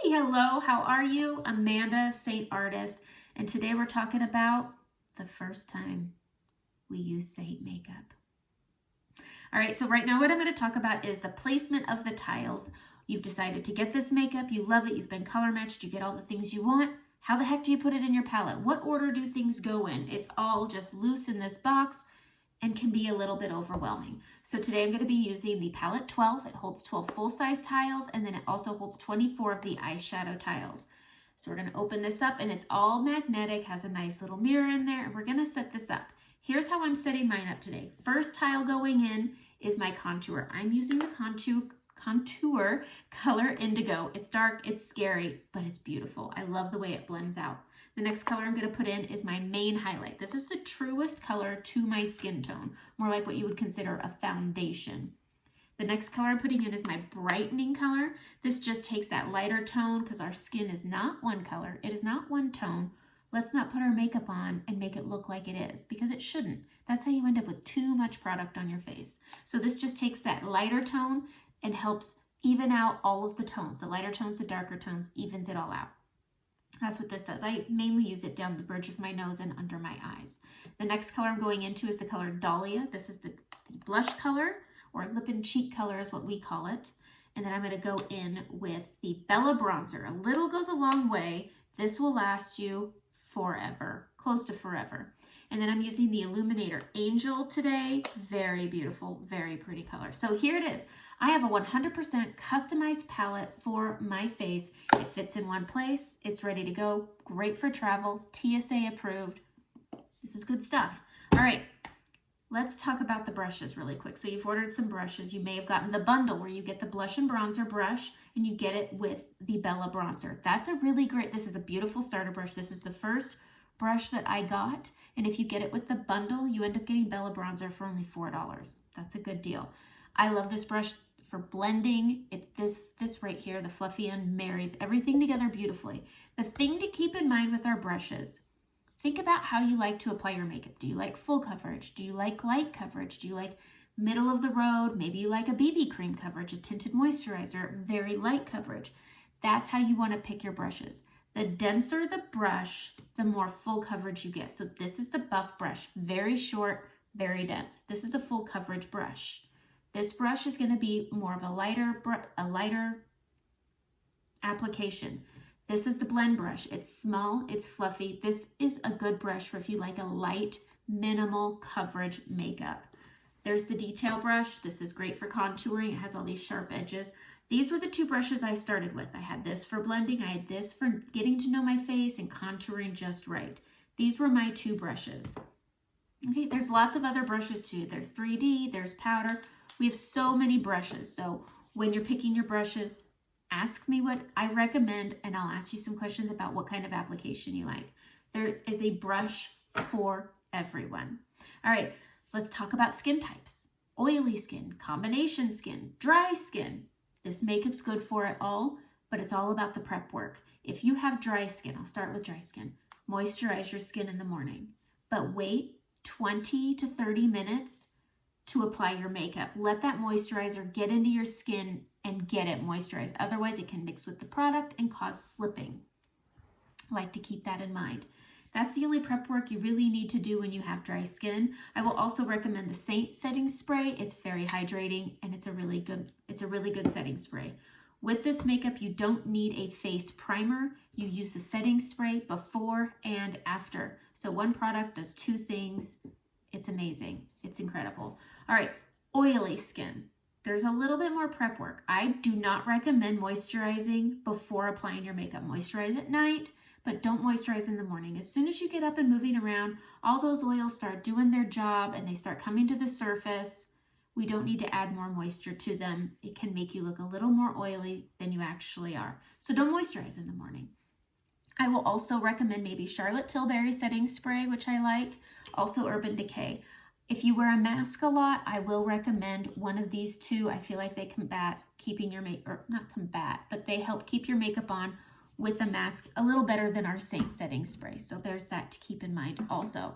Hello, how are you? Amanda, Saint Artist, and today we're talking about the first time we use Saint makeup. All right, so right now what I'm going to talk about is the placement of the tiles. You've decided to get this makeup, you love it, you've been color matched, you get all the things you want. How the heck do you put it in your palette? What order do things go in? It's all just loose in this box and can be a little bit overwhelming. So today I'm going to be using the palette 12. It holds 12 full-size tiles, and then it also holds 24 of the eyeshadow tiles. So we're going to open this up, and it's all magnetic, has a nice little mirror in there, and we're going to set this up. Here's how I'm setting mine up today. First tile going in is my contour. I'm using the contour color Indigo. It's dark, it's scary, but it's beautiful. I love the way it blends out. The next color I'm going to put in is my main highlight. This is the truest color to my skin tone, more like what you would consider a foundation. The next color I'm putting in is my brightening color. This just takes that lighter tone because our skin is not one color. It is not one tone. Let's not put our makeup on and make it look like it is, because it shouldn't. That's how you end up with too much product on your face. So this just takes that lighter tone and helps even out all of the tones. The lighter tones, the darker tones, evens it all out. That's what this does. I mainly use it down the bridge of my nose and under my eyes. The next color I'm going into is the color Dahlia. This is the blush color, or lip and cheek color is what we call it. And then I'm going to go in with the Bella bronzer. A little goes a long way. This will last you forever, close to forever. And then I'm using the Illuminator Angel today. Very beautiful, very pretty color. So here it is. I have a 100% customized palette for my face. It fits in one place. It's ready to go. Great for travel. TSA approved. This is good stuff. All right, let's talk about the brushes really quick. So you've ordered some brushes. You may have gotten the bundle where you get the blush and bronzer brush and you get it with the Bella bronzer. That's a really great, this is a beautiful starter brush. This is the first brush that I got. And if you get it with the bundle, you end up getting Bella bronzer for only $4. That's a good deal. I love this brush for blending. It's this right here, the fluffy end, marries everything together beautifully. The thing to keep in mind with our brushes, think about how you like to apply your makeup. Do you like full coverage? Do you like light coverage? Do you like middle of the road? Maybe you like a BB cream coverage, a tinted moisturizer, very light coverage. That's how you want to pick your brushes. The denser the brush, the more full coverage you get. So this is the buff brush, very short, very dense. This is a full coverage brush. This brush is going to be more of a lighter application. This is the blend brush. It's small, it's fluffy. This is a good brush for if you like a light, minimal coverage makeup. There's the detail brush. This is great for contouring. It has all these sharp edges. These were the two brushes I started with. I had this for blending. I had this for getting to know my face and contouring just right. These were my two brushes. Okay, there's lots of other brushes too. There's 3D, there's powder. We have so many brushes. So when you're picking your brushes, ask me what I recommend and I'll ask you some questions about what kind of application you like. There is a brush for everyone. All right, let's talk about skin types. Oily skin, combination skin, dry skin. This makeup's good for it all, but it's all about the prep work. If you have dry skin, I'll start with dry skin. Moisturize your skin in the morning, but wait 20 to 30 minutes to apply your makeup. Let that moisturizer get into your skin and get it moisturized. Otherwise, it can mix with the product and cause slipping. I like to keep that in mind. That's the only prep work you really need to do when you have dry skin. I will also recommend the Saint setting spray. It's very hydrating and it's a really good setting spray. With this makeup, you don't need a face primer. You use the setting spray before and after. So one product does two things. It's amazing. It's incredible. All right, oily skin. There's a little bit more prep work. I do not recommend moisturizing before applying your makeup. Moisturize at night, but don't moisturize in the morning. As soon as you get up and moving around, all those oils start doing their job and they start coming to the surface. We don't need to add more moisture to them. It can make you look a little more oily than you actually are. So don't moisturize in the morning. I will also recommend maybe Charlotte Tilbury setting spray, which I like. Also Urban Decay. If you wear a mask a lot, I will recommend one of these two. I feel like they combat keeping your but they help keep your makeup on with a mask a little better than our Saint setting spray. So there's that to keep in mind also.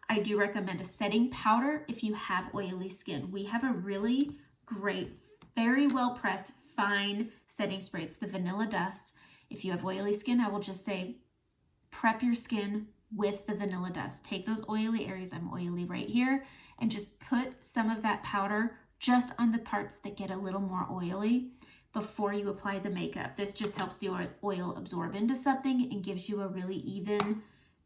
I do recommend a setting powder if you have oily skin. We have a really great, very well pressed, fine setting spray. It's the Vanilla Dust. If you have oily skin, I will just say prep your skin with the vanilla dust. Take those oily areas, I'm oily right here, and just put some of that powder just on the parts that get a little more oily before you apply the makeup. This just helps the oil absorb into something and gives you a really even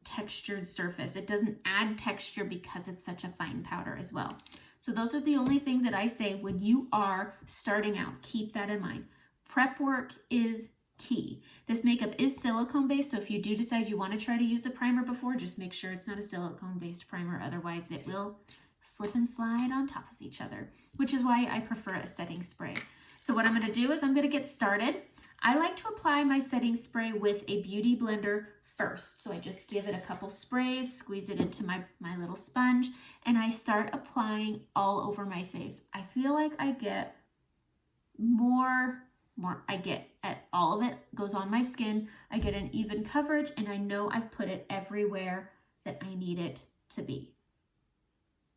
textured surface. It doesn't add texture because it's such a fine powder as well. So those are the only things that I say when you are starting out. Keep that in mind. Prep work is key. This makeup is silicone based, so if you do decide you want to try to use a primer before, just make sure it's not a silicone based primer, otherwise it will slip and slide on top of each other, which is why I prefer a setting spray. So what I'm going to do is I'm going to get started. I like to apply my setting spray with a beauty blender first. So I just give it a couple sprays, squeeze it into my little sponge, and I start applying all over my face. I feel like I get more I get at all of it goes on my skin. I get an even coverage, and I know I've put it everywhere that I need it to be.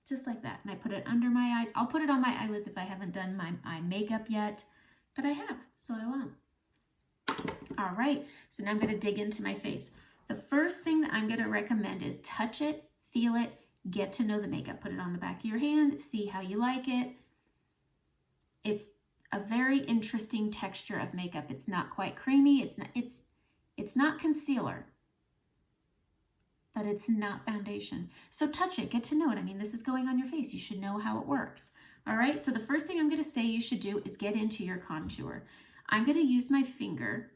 Just like that. And I put it under my eyes. I'll put it on my eyelids if I haven't done my eye makeup yet, but I have, so I won't. All right, so now I'm going to dig into my face. The first thing that I'm going to recommend is touch it, feel it, get to know the makeup. Put it on the back of your hand, see how you like it. It's a very interesting texture of makeup. It's not quite creamy. It's not concealer, but it's not foundation. So touch it, get to know it. I mean, this is going on your face. You should know how it works. All right, so the first thing I'm going to say you should do is get into your contour. I'm going to use my finger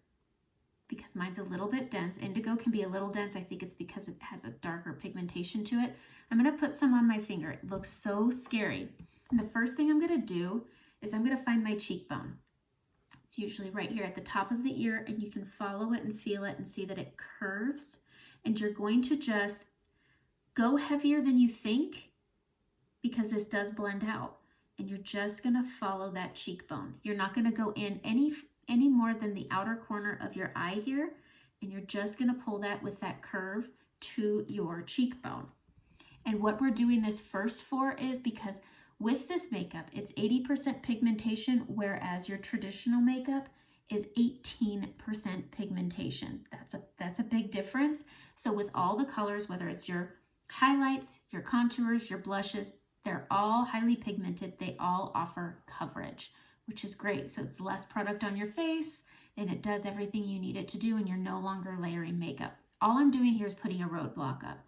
because mine's a little bit dense. Indigo can be a little dense. I think it's because it has a darker pigmentation to it. I'm going to put some on my finger. It looks so scary. And the first thing I'm going to do is I'm going to find my cheekbone. It's usually right here at the top of the ear, and you can follow it and feel it and see that it curves. And you're going to just go heavier than you think because this does blend out. And you're just going to follow that cheekbone. You're not going to go in any more than the outer corner of your eye here. And you're just going to pull that with that curve to your cheekbone. And what we're doing this first for is because with this makeup, it's 80% pigmentation, whereas your traditional makeup is 18% pigmentation. That's a big difference. So with all the colors, whether it's your highlights, your contours, your blushes, they're all highly pigmented. They all offer coverage, which is great. So it's less product on your face, and it does everything you need it to do, and you're no longer layering makeup. All I'm doing here is putting a roadblock up.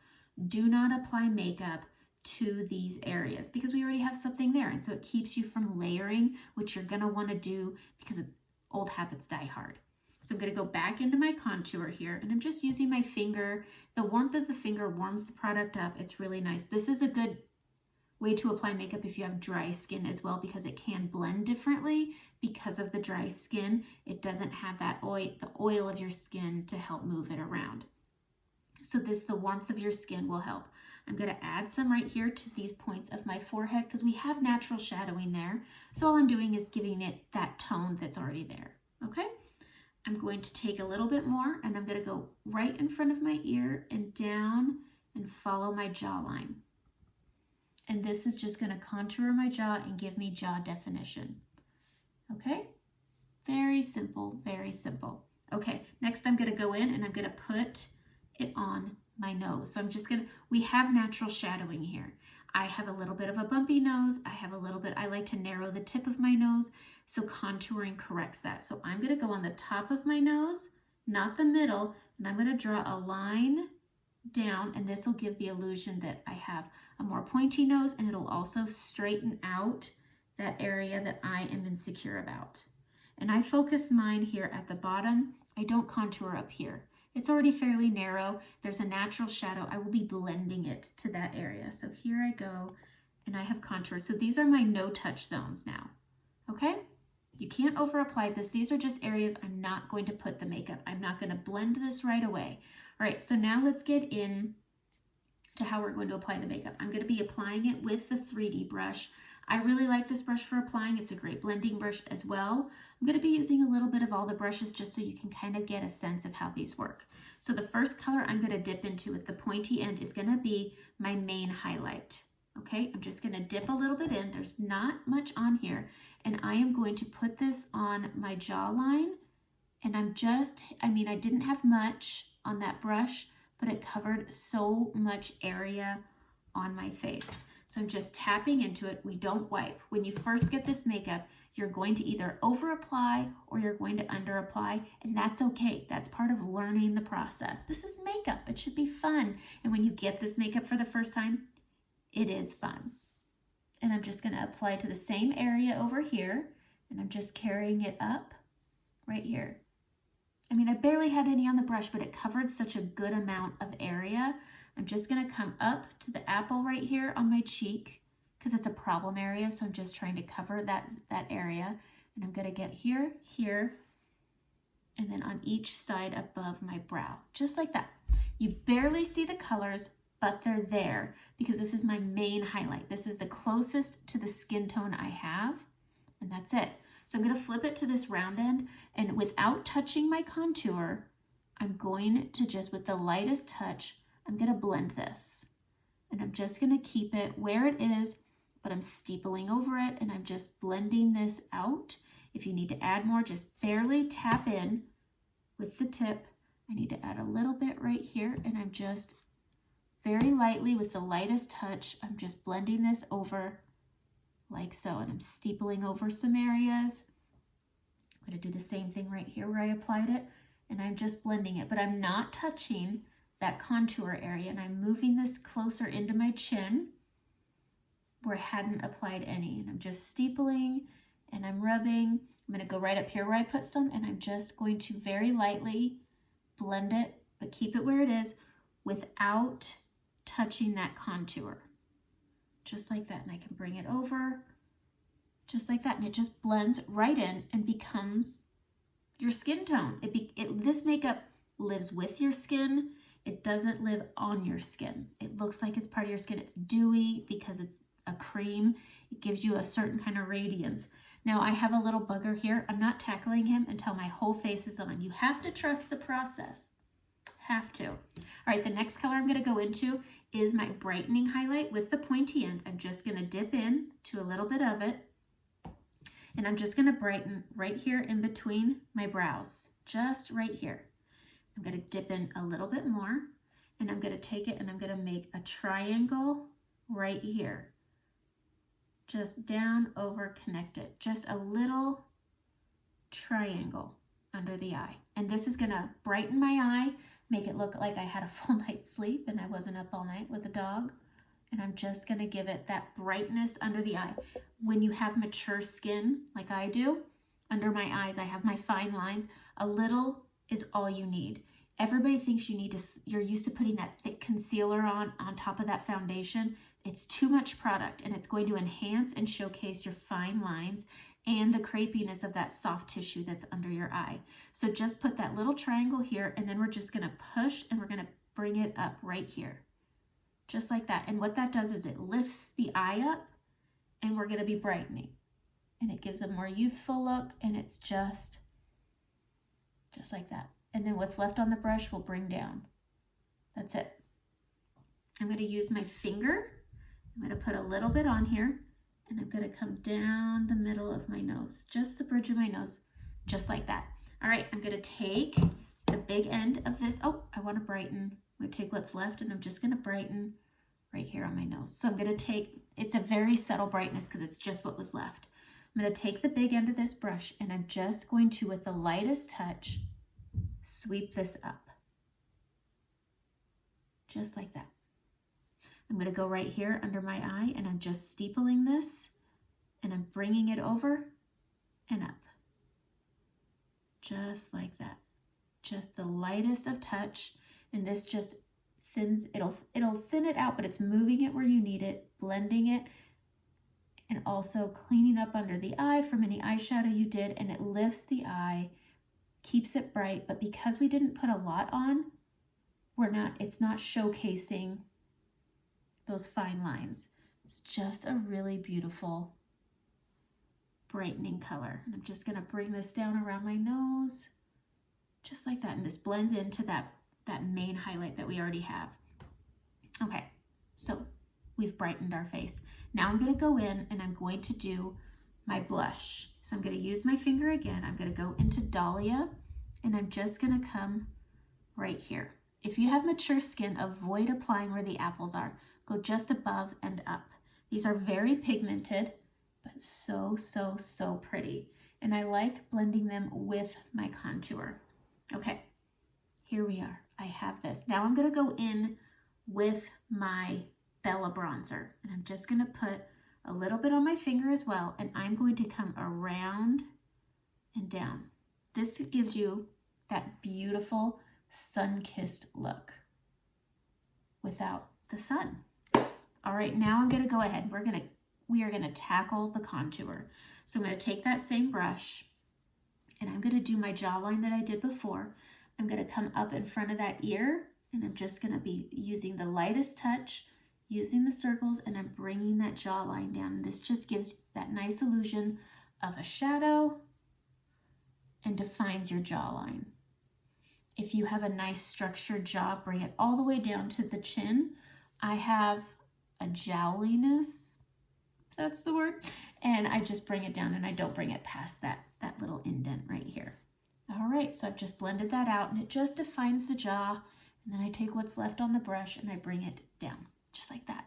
Do not apply makeup to these areas because we already have something there, and so it keeps you from layering, which you're going to want to do because it's old habits die hard. So I'm going to go back into my contour here, and I'm just using my finger. The warmth of the finger warms the product up. It's really nice. This is a good way to apply makeup if you have dry skin as well, because it can blend differently because of the dry skin. It doesn't have that the oil of your skin to help move it around. So the warmth of your skin will help. I'm going to add some right here to these points of my forehead because we have natural shadowing there. So all I'm doing is giving it that tone that's already there. Okay? I'm going to take a little bit more, and I'm going to go right in front of my ear and down and follow my jawline. And this is just going to contour my jaw and give me jaw definition. Okay? Very simple, very simple. Okay, next I'm going to go in and I'm going to put it on my nose. So I'm just going to, we have natural shadowing here. I have a little bit of a bumpy nose. I like to narrow the tip of my nose. So contouring corrects that. So I'm going to go on the top of my nose, not the middle, and I'm going to draw a line down, and this will give the illusion that I have a more pointy nose, and it'll also straighten out that area that I am insecure about. And I focus mine here at the bottom. I don't contour up here. It's already fairly narrow. There's a natural shadow. I will be blending it to that area. So here I go, and I have contours. So these are my no-touch zones now, okay? You can't over-apply this. These are just areas I'm not going to put the makeup. I'm not going to blend this right away. All right, so now let's get in to how we're going to apply the makeup. I'm going to be applying it with the 3D brush. I really like this brush for applying. It's a great blending brush as well. I'm going to be using a little bit of all the brushes just so you can kind of get a sense of how these work. So the first color I'm going to dip into with the pointy end is going to be my main highlight. Okay, I'm just going to dip a little bit in. There's not much on here. And I am going to put this on my jawline And I didn't have much on that brush, but it covered so much area on my face. So I'm just tapping into it. We don't wipe. When you first get this makeup, you're going to either over apply or you're going to under apply, and that's okay. That's part of learning the process. This is makeup. It should be fun. And when you get this makeup for the first time, it is fun. And I'm just going to apply to the same area over here, and I'm just carrying it up right here. I barely had any on the brush, but it covered such a good amount of area. I'm just going to come up to the apple right here on my cheek because it's a problem area, so I'm just trying to cover that area. And I'm going to get here, here, and then on each side above my brow, just like that. You barely see the colors, but they're there because this is my main highlight. This is the closest to the skin tone I have, and that's it. So I'm going to flip it to this round end, and without touching my contour, I'm going to just, with the lightest touch, I'm going to blend this. And I'm just going to keep it where it is, but I'm steepling over it, and I'm just blending this out. If you need to add more, just barely tap in with the tip. I need to add a little bit right here, and I'm just very lightly, with the lightest touch, I'm just blending this over like so, and I'm steepling over some areas. I'm going to do the same thing right here where I applied it, and I'm just blending it, but I'm not touching that contour area, and I'm moving this closer into my chin where I hadn't applied any, and I'm just steepling and I'm rubbing. I'm going to go right up here where I put some, and I'm just going to very lightly blend it, but keep it where it is without touching that contour. Just like that, and I can bring it over just like that, and it just blends right in and becomes your skin tone. This makeup lives with your skin. It doesn't live on your skin. It looks like it's part of your skin. It's dewy because it's a cream. It gives you a certain kind of radiance. Now I have a little bugger here. I'm not tackling him until my whole face is on. You have to trust the process. Have to. All right, the next color I'm going to go into is my brightening highlight with the pointy end. I'm just going to dip in to a little bit of it, and I'm just going to brighten right here in between my brows, just right here. I'm going to dip in a little bit more, and I'm going to take it and I'm going to make a triangle right here. Just down, over, connect it. Just a little triangle under the eye. And this is going to brighten my eye, make it look like I had a full night's sleep and I wasn't up all night with a dog. And I'm just going to give it that brightness under the eye. When you have mature skin, like I do, under my eyes, I have my fine lines. A little is all you need. Everybody thinks you're used to putting that thick concealer on top of that foundation. It's too much product, and it's going to enhance and showcase your fine lines and the crepiness of that soft tissue that's under your eye. So just put that little triangle here, and then we're just going to push and we're going to bring it up right here. Just like that. And what that does is it lifts the eye up, and we're going to be brightening. And it gives a more youthful look, and it's just like that. And then what's left on the brush we'll bring down. That's it. I'm going to use my finger. I'm going to put a little bit on here, and I'm going to come down the middle of my nose, just the bridge of my nose, just like that. All right, I'm going to take the big end of this. Oh, I want to brighten. I'm going to take what's left, and I'm just going to brighten right here on my nose. So I'm going to take, it's a very subtle brightness because it's just what was left. I'm going to take the big end of this brush, and I'm just going to, with the lightest touch, sweep this up. Just like that. I'm going to go right here under my eye, and I'm just steepling this, and I'm bringing it over and up. Just like that. Just the lightest of touch, and this just thins, it'll thin it out, but it's moving it where you need it, blending it, and also cleaning up under the eye from any eyeshadow you did, and it lifts the eye, keeps it bright, but because we didn't put a lot on, it's not showcasing those fine lines. It's just a really beautiful brightening color. And I'm just going to bring this down around my nose, just like that. And this blends into that main highlight that we already have. Okay, so we've brightened our face. Now I'm going to go in and I'm going to do my blush. So I'm going to use my finger again. I'm going to go into Dahlia, and I'm just gonna come right here. If you have mature skin, avoid applying where the apples are. Go just above and up. These are very pigmented, but so, so, so pretty. And I like blending them with my contour. Okay, here we are. I have this. Now I'm gonna go in with my Bella bronzer, and I'm just gonna put a little bit on my finger as well, and I'm going to come around and down. This gives you that beautiful sun-kissed look without the sun. All right, now I'm gonna go ahead. We are gonna tackle the contour. So I'm gonna take that same brush and I'm gonna do my jawline that I did before. I'm gonna come up in front of that ear, and I'm just gonna be using the lightest touch, using the circles, and I'm bringing that jawline down. And this just gives that nice illusion of a shadow and defines your jawline. If you have a nice structured jaw, bring it all the way down to the chin. I have a jowliness, if that's the word, and I just bring it down and I don't bring it past that little indent right here. All right, so I've just blended that out and it just defines the jaw, and then I take what's left on the brush and I bring it down, just like that.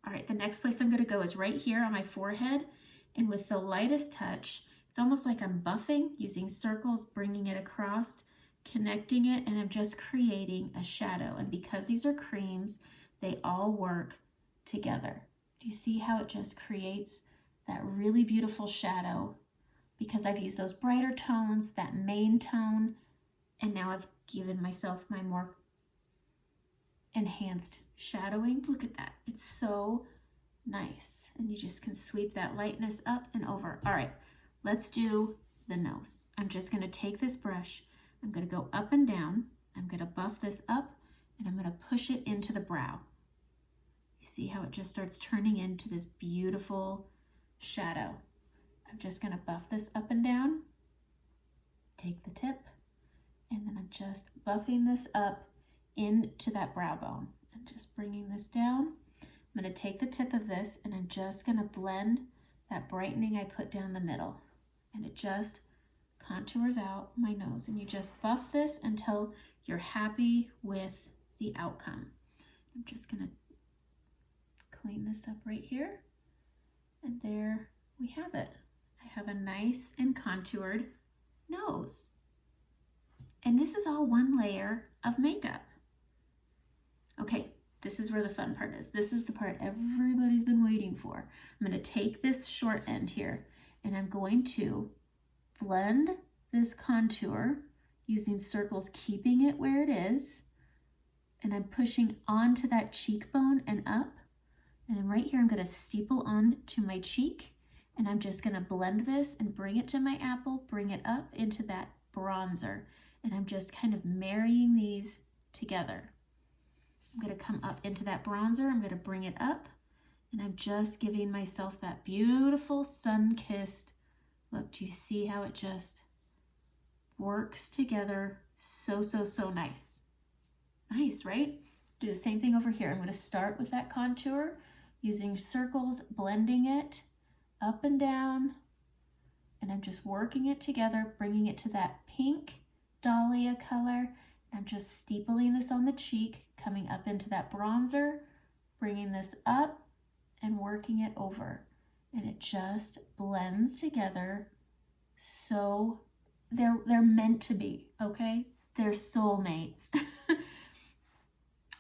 All right, the next place I'm gonna go is right here on my forehead, and with the lightest touch, it's almost like I'm buffing, using circles, bringing it across, connecting it, and I'm just creating a shadow. And because these are creams, they all work together. Do you see how it just creates that really beautiful shadow? Because I've used those brighter tones, that main tone, and now I've given myself my more enhanced shadowing. Look at that. It's so nice. And you just can sweep that lightness up and over. All right, let's do the nose. I'm just going to take this brush. I'm going to go up and down. I'm going to buff this up, and I'm going to push it into the brow. You see how it just starts turning into this beautiful shadow. I'm just going to buff this up and down, take the tip, and then I'm just buffing this up into that brow bone and just bringing this down. I'm going to take the tip of this and I'm just going to blend that brightening I put down the middle, and it just contours out my nose. And you just buff this until you're happy with the outcome. I'm just going to clean this up right here, and there we have it. I have a nice and contoured nose. And this is all one layer of makeup. Okay, this is where the fun part is. This is the part everybody's been waiting for. I'm going to take this short end here, and I'm going to blend this contour using circles, keeping it where it is. And I'm pushing onto that cheekbone and up. And then right here, I'm going to steeple on to my cheek. And I'm just going to blend this and bring it to my apple, bring it up into that bronzer. And I'm just kind of marrying these together. I'm going to come up into that bronzer. I'm going to bring it up. And I'm just giving myself that beautiful sun-kissed look. Do you see how it just works together? So, so, so nice. Nice, right? Do the same thing over here. I'm going to start with that contour using circles, blending it up and down, and I'm just working it together, bringing it to that pink dahlia color. I'm just steepling this on the cheek, coming up into that bronzer, bringing this up and working it over, and it just blends together. So they're meant to be, okay? They're soulmates.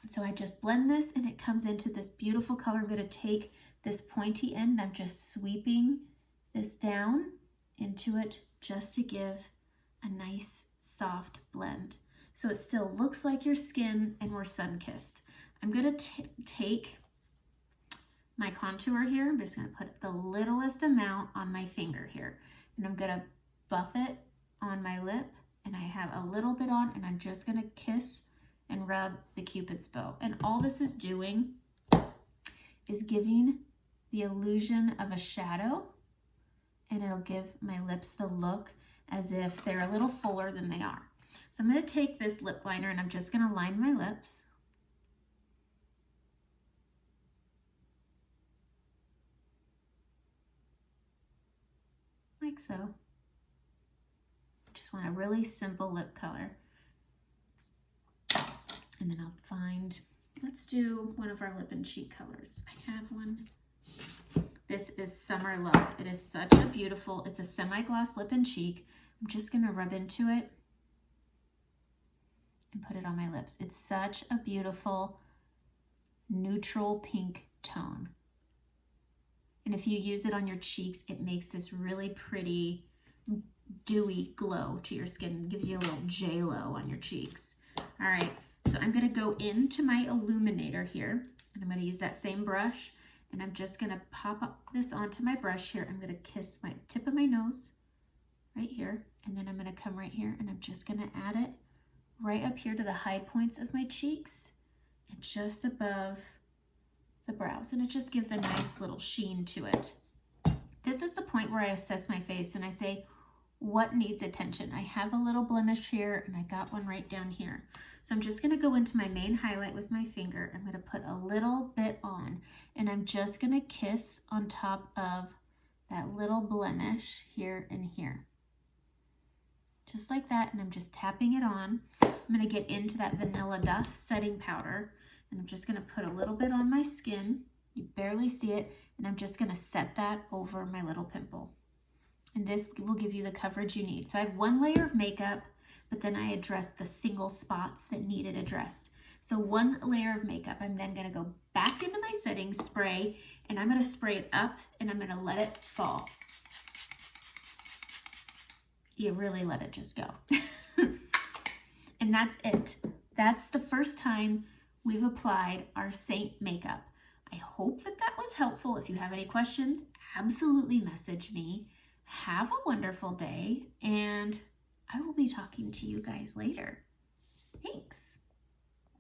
So I just blend this and it comes into this beautiful color. I'm going to take this pointy end and I'm just sweeping this down into it just to give a nice soft blend. So it still looks like your skin and we're sun-kissed. I'm going to take my contour here. I'm just going to put the littlest amount on my finger here. And I'm going to buff it on my lip. And I have a little bit on, and I'm just going to kiss and rub the Cupid's bow. And all this is doing is giving the illusion of a shadow, and it'll give my lips the look as if they're a little fuller than they are. So I'm going to take this lip liner and I'm just going to line my lips. Like so. Just want a really simple lip color. And then I'll find, let's do one of our lip and cheek colors. I have one. This is Summer Love. It is such a beautiful, it's a semi-gloss lip and cheek. I'm just gonna rub into it and put it on my lips. It's such a beautiful neutral pink tone. And if you use it on your cheeks, it makes this really pretty dewy glow to your skin. It gives you a little J-Lo on your cheeks. All right, so I'm gonna go into my illuminator here, and I'm gonna use that same brush, and I'm just gonna pop up this onto my brush here. I'm gonna kiss my tip of my nose right here, and then I'm gonna come right here, and I'm just gonna add it right up here to the high points of my cheeks and just above the brows, and it just gives a nice little sheen to it. This is the point where I assess my face and I say, what needs attention? I have a little blemish here and I got one right down here. So I'm just gonna go into my main highlight with my finger. I'm gonna put a little bit on, and I'm just gonna kiss on top of that little blemish here and here. Just like that, and I'm just tapping it on. I'm gonna get into that Vanilla Dust setting powder, and I'm just gonna put a little bit on my skin. You barely see it, and I'm just gonna set that over my little pimple. And this will give you the coverage you need. So I have one layer of makeup, but then I addressed the single spots that needed addressed. So one layer of makeup, I'm then gonna go back into my setting spray, and I'm gonna spray it up, and I'm gonna let it fall. You really let it just go. And that's it. That's the first time we've applied our Saint makeup. I hope that that was helpful. If you have any questions, absolutely message me. Have a wonderful day, and I will be talking to you guys later.